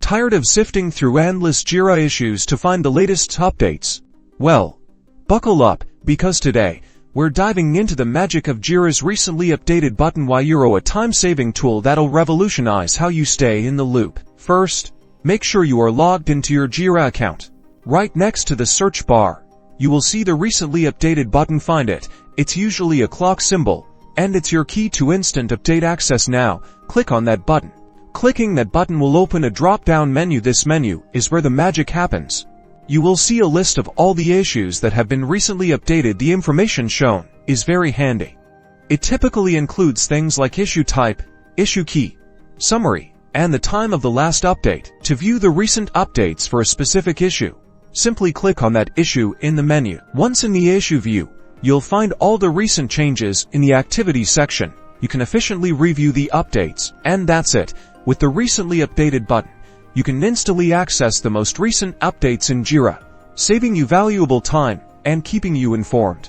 Tired of sifting through endless Jira issues to find the latest updates? Well, buckle up, because today, we're diving into the magic of Jira's recently updated button Jira, a time-saving tool that'll revolutionize how you stay in the loop. First, make sure you are logged into your Jira account. Right next to the search bar, you will see the recently updated button. Find it. It's usually a clock symbol, and it's your key to instant update access. Now, click on that button. Clicking that button will open a drop-down menu. This menu is where the magic happens. You will see a list of all the issues that have been recently updated. The information shown is very handy. It typically includes things like issue type, issue key, summary, and the time of the last update. To view the recent updates for a specific issue, simply click on that issue in the menu. Once in the issue view, you'll find all the recent changes in the activities section. You can efficiently review the updates, and that's it. With the recently updated button, you can instantly access the most recent updates in Jira, saving you valuable time and keeping you informed.